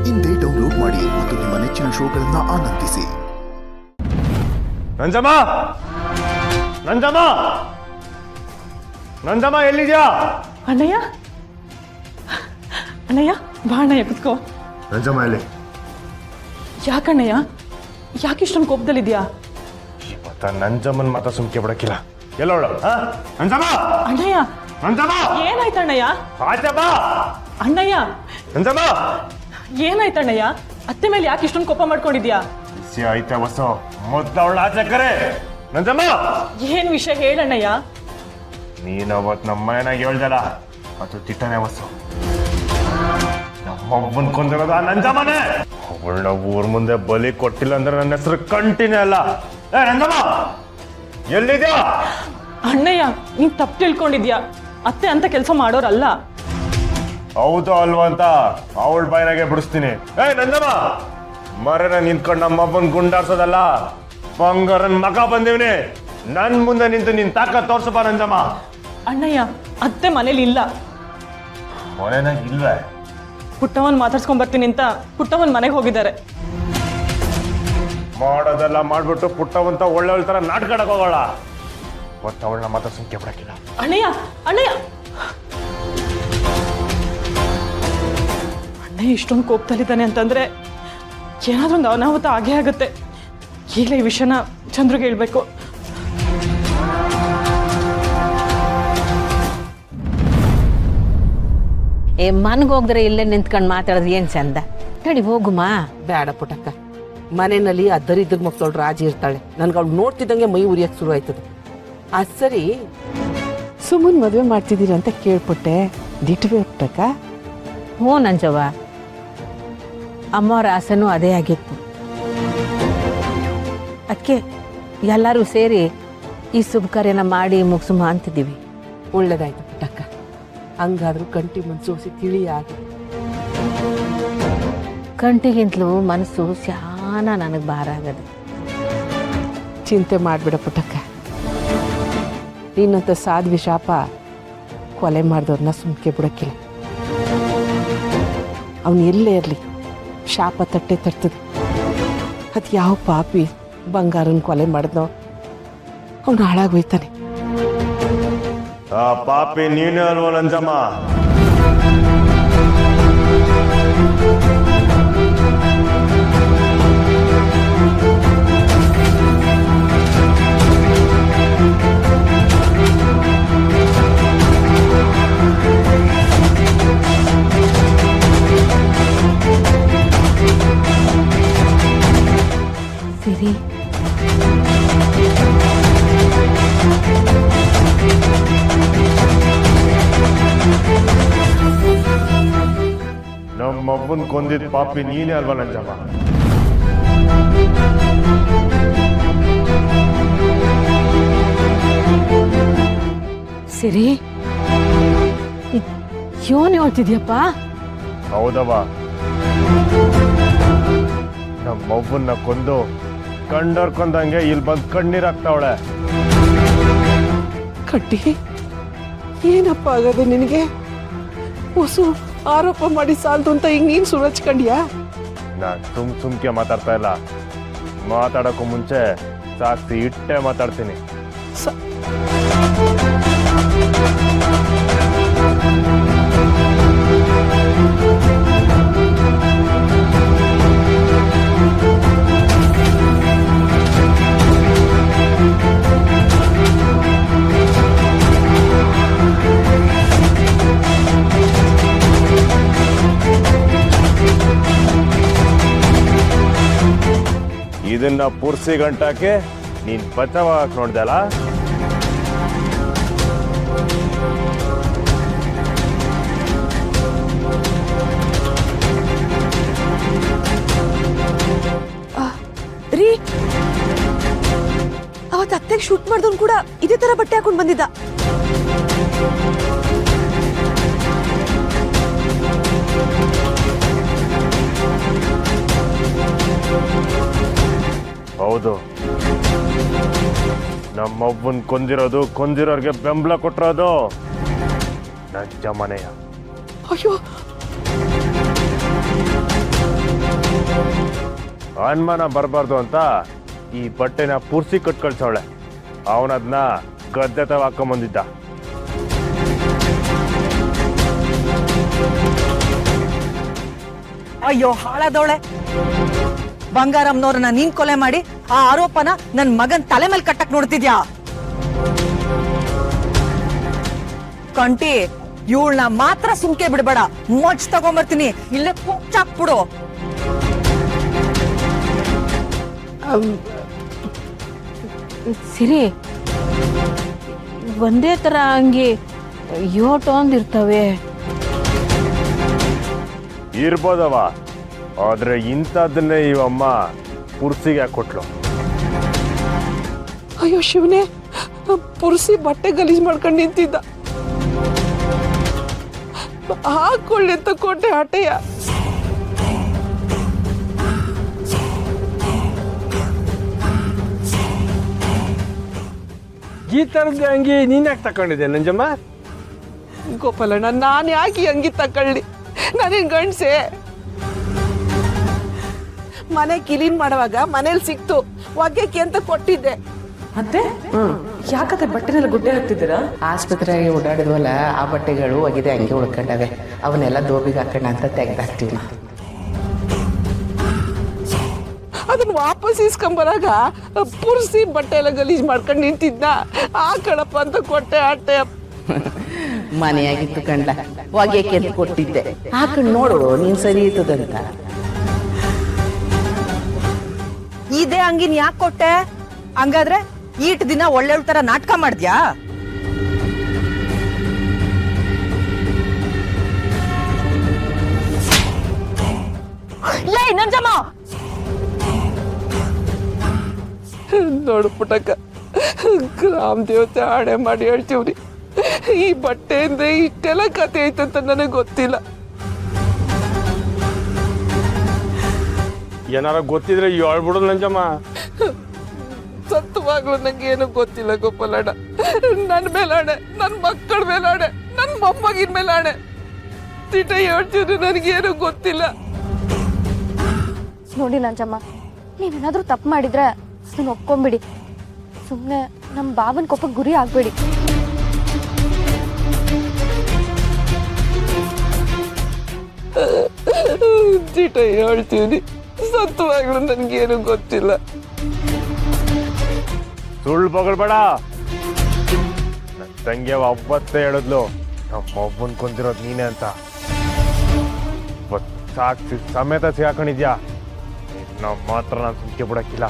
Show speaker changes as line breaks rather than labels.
ಇಂದೇ ಡೌನ್ಲೋಡ್ ಮಾಡಿ ಮತ್ತು ನಿಮ್ಮ ನೆಚ್ಚಿನ ಶೋಗಳನ್ನು ಆನಂದಿಸಿ.
ನಂಜಮ್ಮ, ನಂಜಮ್ಮ, ನಂಜಮ್ಮ ಎಲ್ಲಿದ್ಯಾ?
ಅಣ್ಣಯ್ಯ, ಅಣ್ಣಯ್ಯ ಬಾ ಅಣ್ಣಯ್ಯ, ಕುತ್ಕೋ.
ನಂಜಮ್ಮ ಎಲ್ಲಿ?
ಯಾಕಣ್ಣಯ್ಯ, ಯಾಕೆ ಇಷ್ಟೊಂದು ಕೋಪದಲ್ಲಿದ್ಯಾ?
ಇವತ್ತ ನಂಜಮ್ಮನ್ ಮಾತ್ರ ಸುಮ್ಕೆ ಬಿಡಕ್ಕಿಲ್ಲ. ಎಲ್ಲೋಳ ನಂಜಮ್ಮ?
ಅಣ್ಣಯ್ಯ,
ನಂಜಮ್ಮ
ಏನಾಯ್ತಣ್ಣಯ್ಯ?
ಆಚೆ ಬಾ.
ಅಣ್ಣಯ್ಯ,
ನಂಜಮ್ಮ
ಏನಾಯ್ತಣ್ಣಯ್ಯ? ಅತ್ತೆ ಮೇಲೆ ಯಾಕೆ ಇಷ್ಟೊಂದು ಕೋಪ ಮಾಡ್ಕೊಂಡಿದ್ಯಾ?
ಬಿಸಿ ಆಯ್ತಾ ಬಸ್ಸು, ಮೊದ್ಲು ಅವಳ ಆಚೆ ಕರೆ. ನಂಜಮ್ಮ,
ಏನ್ ವಿಷಯ ಹೇಳಣ್ಣಯ್ಯ?
ನೀನ್ ಅವತ್ ನಮ್ಮ ಮನೆಯಾಗ ಹೇಳ್ದಲ್ಲ, ಅದು ತಿಟ್ಟನೆ ಬಸ್ಸು. ನಮ್ಮೊಬ್ಬನ್ ಕೊಂದಿರೋದು ಆ ನಂಜಮ್ಮನೆ. ಅವಳನ್ನ ಊರ್ ಮುಂದೆ ಬಲಿ ಕೊಟ್ಟಿಲ್ಲ ಅಂದ್ರೆ ನನ್ನ ಹೆಸರು ಕಂಟಿನ್ಯೂ ಅಲ್ಲ. ಏ ನಂಜಮ್ಮ ಎಲ್ಲಿದ್ಯಾ?
ಅಣ್ಣಯ್ಯ, ನೀನ್ ತಪ್ಪು ತಿಳ್ಕೊಂಡಿದ್ಯಾ. ಅತ್ತೆ ಅಂತ ಕೆಲಸ ಮಾಡೋರಲ್ಲ.
ಹೌದು ಅಲ್ವಾ ಅಂತ ಅವಳ ಬಾಯಿನಾಗೆ ಬಿಡಿಸ್ತೀನಿ. ಏ ನಂಜಮ್ಮ, ಮರನ ನಿಂತ್ಕೊಂಡು ನಮ್ಮಪ್ಪನ್ ಗುಂಡಾರ್ಸೋದಲ್ಲ, ಬಂಗಾರನ್ ಮಗ ಬಂದಿವ್ನಿ. ನನ್ ಮುಂದೆ ನಿಂತು ನಿನ್ ತಾಕತ್ ತೋರ್ಸಪ್ಪ ನಂಜಮ್ಮ.
ಅಣ್ಣಯ್ಯ, ಅತ್ತೆ ಮನೇಲಿ ಇಲ್ಲ.
ಮನೆನಾಗ ಇಲ್ವೇ?
ಪುಟ್ಟವನ್ ಮಾತಾಡ್ಸ್ಕೊಂಡ್ ಬರ್ತೀನಿ ಅಂತ ಪುಟ್ಟವನ್ ಮನೆಗೆ ಹೋಗಿದ್ದಾರೆ.
ಮಾಡೋದೆಲ್ಲ ಮಾಡ್ಬಿಟ್ಟು ಪುಟ್ಟವಂತ ಒಳ್ಳೆ ತರ ನಾಟ್ಕಡಕ್ ಹೋಗೋಳ. ಒಟ್ಟು ಅವಳನ್ನ ಮಾತ್ರ ಸುಮ್ಕೆ ಬಿಡಕ್ಕಿಲ್ಲ.
ಅಣ್ಣಯ್ಯ, ಅಣ್ಣಯ್ಯ, ಅಣ್ಣಯ್ಯ ಇಷ್ಟೊಂದು ಕೋಪದಲ್ಲಿದ್ದಾನೆ ಅಂತಂದ್ರೆ ಏನಾದ್ರೂ ಒಂದು ಅನಾಹುತ ಆಗೇ ಆಗುತ್ತೆ. ಈಗಲೇ ಈ ವಿಷಯನ ಚಂದ್ರಿಗೆ ಹೇಳ್ಬೇಕು.
ಮನ್ಗೆ ಹೋಗ್ದ್ರೆ ಇಲ್ಲೇ ನಿಂತ್ಕೊಂಡು ಮಾತಾಡಿದ್ರೆ ಏನ್ ಚಂದ. ನಡಿ ಹೋಗುಮಾ.
ಬೇಡ ಪುಟಕ್ಕ, ಮನೆಯಲ್ಲಿ ಆ ದರಿದ್ರ ಮಕ್ಕಳು ರಾಜಿ ಇರ್ತಾಳೆ. ನನ್ಗೆ ಅವ್ಳು ನೋಡ್ತಿದ್ದಂಗೆ ಮೈ ಉರಿಯಕ್ಕೆ ಶುರು ಆಯ್ತದೆ. ಅದು ಸರಿ, ಸುಮ್ಮನ್ ಮದುವೆ ಮಾಡ್ತಿದ್ದೀರ ಅಂತ ಕೇಳ್ಪಟ್ಟೆ, ದಿಟ್ವೇ ಪುಟಕ್ಕ?
ಹ್ಞೂ ನಂಜವ್ವ, ಅಮ್ಮವ್ರ ಆಸೆನೂ ಅದೇ ಆಗಿತ್ತು. ಅದಕ್ಕೆ ಎಲ್ಲರೂ ಸೇರಿ ಈ ಶುಭ ಕಾರ್ಯನ ಮಾಡಿ ಮುಗಿಸುಮ ಅಂತಿದ್ದೀವಿ.
ಒಳ್ಳೇದಾಯ್ತು ಪುಟಕ್ಕ, ಹಂಗಾದ್ರೂ ಕಂಟಿ ಮನ್ಸೋಸಿ ತಿಳಿಯಾಗಿ.
ಕಂಟಿಗಿಂತಲೂ ಮನಸ್ಸು ಶಾನ ನನಗೆ ಭಾರ ಆಗದೆ.
ಚಿಂತೆ ಮಾಡ್ಬಿಡ ಪುಟಕ್ಕ, ನೀನಂತ ಸಾಧ್ವಿ ಶಾಪ ಕೊಲೆ ಮಾಡಿದವ್ರನ್ನ ಸುಮ್ಕೆ ಬಿಡಕ್ಕಿಲ್ಲ. ಅವನು ಎಲ್ಲೇ ಇರಲಿ ಶಾಪ ತಟ್ಟೆ ತರ್ತದೆ. ಅದು ಯಾವ ಪಾಪಿ ಬಂಗಾರನ ಕೊಲೆ ಮಾಡಿದ್ನೋ ಅವನು ಹಾಳಾಗೋಯ್ತಾನೆ.
ಆ ಪಾಪಿ ನೀನೇ ಅಲ್ವೋ ನಂಜಮ್ಮ?
ಸಿರಿ,
ನಮ್ಮಪ್ಪನ್ ಕೊಂದಿದ್ ಪಾಪಿ ನೀನೇ ಅಲ್ವಾ ನಂಜಮ್ಮ?
ಸಿರಿ, ಯೋನ್ ಹೇಳ್ತಿದ್ಯಪ್ಪ?
ಹೌದವ್ವ, ನಮ್ಮವ್ವನ್ನ ಕೊಂದು ಕಂಡೋರ್ ಕೊಂದಂಗೆ ಇಲ್ಲಿ ಬಂದ್ ಕಣ್ಣೀರಾಗ್ತಾವಳೆ.
ಕಟ್ಟಿ, ಏನಪ್ಪ ಆಗದೆ ನಿನಗೆ? ಹೊಸು ಆರೋಪ ಮಾಡಿ ಸಾಲ್ದು ಅಂತ ಹಿಂಗ್ ನೀನ್ ಸುರಚ್ಕಂಡ್ಯಾ?
ನಾನ್ ಸುಮ್ಕೆ ಮಾತಾಡ್ತಾ ಇಲ್ಲ. ಮಾತಾಡಕ್ಕೂ ಮುಂಚೆ ಸಾಕ್ಷಿ ಇಟ್ಟೆ ಮಾತಾಡ್ತೀನಿ. ಇದನ್ನ ಪುರ್ಸಿ ಗಂಟಾಕೆ ನೀನ್ ಬಚಾವಾಕ್ ನೋಡ್ದಲ್ಲ?
ರೀ, ಅವತ್ತು ಅತ್ತೆಗೆ ಶೂಟ್ ಮಾಡಿದವನು ಕೂಡ ಇದೇ ತರ ಬಟ್ಟೆ ಹಾಕೊಂಡು ಬಂದಿದ್ದ.
ಹೌದು, ನಮ್ಮವ್ವನ್ ಕೊಂದಿರೋರ್ಗೆ ಬೆಂಬಲ ಕೊಟ್ಟಿರೋದು ನಂಜಮ್ಮನೆಯ.
ಅಯ್ಯೋ,
ಅನುಮಾನ ಬರಬಾರ್ದು ಅಂತ ಈ ಬಟ್ಟೆನ ಪುರ್ಸಿ ಕಟ್ ಕಳ್ಸವಳೆ. ಅವನದನ್ನ ಗದ್ದೆ ತವ ಹಾಕೊಂಬಂದಿದ್ದ.
ಅಯ್ಯೋ ಹಾಳಾದವಳೆ, ಬಂಗಾರಮ್ಮನವ್ರನ್ನ ನೀನ್ ಕೊಲೆ ಮಾಡಿ ಆ ಆರೋಪನ ನನ್ ಮಗನ್ ತಲೆ ಮೇಲೆ ಕಟ್ಟಕ್ ನೋಡ್ತಿದ್ಯಾ? ಕಂಟಿ, ಇವಳನ್ನ ಮಾತ್ರ ಸುಮ್ಕೆ ಬಿಡ್ಬೇಡ, ಮೊಚ್ ತಗೊಂಬರ್ತೀನಿ, ಇಲ್ಲೇ ಕುಚ್ಚಾಕ್ಬಿಡು.
ಸಿರಿ, ಒಂದೇ ಥರ ಅಂಗಿ ಯೋಟೊಂದಿರ್ತವೆ.
ಇರ್ಬೋದವ, ಆದ್ರೆ ಇಂಥದ್ದನ್ನೇ ಇವಮ್ಮ ಪುರ್ಸಿಗೆ ಹಾಕೊಟ್ಲು.
ಅಯ್ಯೋ ಶಿವನೇ, ಪುರುಸಿ ಬಟ್ಟೆ ಗಲೀಜ್ ಮಾಡ್ಕೊಂಡು ನಿಂತಿದ್ದ. ಹಾಕೊಳ್ಳಿ ಅಂತ ಕೊಟ್ಟೆ ಹಟೆಯ.
ಈ ಥರದ ಅಂಗಿ ನೀನು ಯಾಕೆ ತಗೊಂಡಿದ್ದೆ ನಂಜಮ್ಮ?
ಗೋಪಾಲಣ್ಣ, ನಾನು ಯಾಕೆ ಈ ಅಂಗಿ ತಕೊಳ್ಳಿ? ನಾನೇನು ಗಂಡ್ಸೆ? ಮನೆ ಕ್ಲೀನ್ ಮಾಡುವಾಗ ಮನೇಲಿ ಸಿಕ್ತು, ಒಗ್ಗಕ್ಕೆ ಅಂತ ಕೊಟ್ಟಿದ್ದೆ.
ಮತ್ತೆ ಯಾಕತ್ತೆ ಬಟ್ಟೆನೆಲ್ಲ ಗುಡ್ಡೆ ಹಾಕ್ತಿದ್ದೀರಾ?
ಆಸ್ಪತ್ರೆಗೆ ಓಡಾಡಿದ್ವಲ್ಲ, ಆ ಬಟ್ಟೆಗಳು ಒಗಿದೆ ಹಂಗೆ ಉಳ್ಕೊಂಡವೆ. ಅವನ್ನೆಲ್ಲ ದೋಬಿಗೆ ಹಾಕೋಣ ಅಂತ ತೆಗ್ದಾಕ್ತೀವಿ.
ಅದನ್ನ ವಾಪಸ್ ಇಸ್ಕೊಂಬರಾಗ ಪುರ್ಸಿ ಬಟ್ಟೆ ಎಲ್ಲ ಗಲೀಜ್ ಮಾಡ್ಕೊಂಡು ನಿಂತಿದ್ದ. ಆ ಕಣಪ್ಪ ಅಂತ ಕೊಟ್ಟೆ ಅಟ್ಟೆ.
ಮನೆಯಾಗಿತ್ತು ಕಂಡ, ಒಗ್ಯಕ್ಕೆ ಅಂತ ಕೊಟ್ಟಿದ್ದೆ. ಹಾಕೊಂಡು ನೋಡು ನೀನು ಸರಿ ಇರ್ತದಂತ.
ಇದೇ ಅಂಗಿನ್ ಯಾಕೆ ಕೊಟ್ಟೆ? ಹಂಗಾದ್ರೆ ಈಟ್ ದಿನ ಒಳ್ಳೆ ತರ ನಾಟಕ ಮಾಡ್ದ್ಯಾ? ಲೇ ನಂಜಮ್ಮ,
ನೋಡು ಪುಟಕ, ಗ್ರಾಮ ದೇವತೆ ಆಣೆ ಮಾಡಿ ಹೇಳ್ತೀವ್ರಿ, ಈ ಬಟ್ಟೆಯಿಂದ ಇಷ್ಟೆಲ್ಲ ಕತೆ ಐತಂತ ನನಗೆ ಗೊತ್ತಿಲ್ಲ.
ಏನಾರ ಗೊತ್ತಿದ್ರೆ ಹೇಳ್ಬಿಡು ನಂಜಮ್ಮ.
ಸತ್ವಾಗ್ಲೂ ನಂಗೆ ಏನು ಗೊತ್ತಿಲ್ಲ ಗೋಪಾಲಣ್ಣ. ನನ್ನ ಮೇಲಾಣೆ, ನನ್ನ ಮಕ್ಕಳ ಮೇಲಾಣೆ, ನನ್ನ ಮೊಮ್ಮಗಿನ ಮೇಲಾಣೆ. ತಿಟ ಹೇಳ್ತಿದ್ರು ನನಗೇನು ಗೊತ್ತಿಲ್ಲ.
ನೋಡಿ ನಂಜಮ್ಮ, ನೀವೇನಾದ್ರೂ ತಪ್ಪು ಮಾಡಿದ್ರೆ ಅದನ್ನ ಒಪ್ಕೊಂಬಿಡಿ. ಸುಮ್ಮನೆ ನಮ್ಮ ಬಾಬನ ಕೋಪಕ್ಕೆ ಗುರಿ ಆಗ್ಬೇಡಿ.
ತಿಟ ಹೇಳ್ತೀವಿ, ಸತ್ವಾಗ್ಲೂ ನನಗೇನು ಗೊತ್ತಿಲ್ಲ.
ಸುಳ್ಳು ಬಗಳ್ಬೇಡ. ನನ್ನ ತಂಗಿ ಒಬ್ಬತ್ತೇ ಹೇಳಿದ್ಲು, ನಮ್ಮ ಒಬ್ಬನ್ ಕೊಂದಿರೋದು ನೀನೆ ಅಂತ. ಸಾಕ್ಷಿ ಸಮೇತ ಸಿಗಾಕೊಂಡಿದ್ಯಾ, ನಾವು ಮಾತ್ರ ನಾನು ಸುಮ್ಕೆ ಬಿಡಕ್ಕಿಲ್ಲ.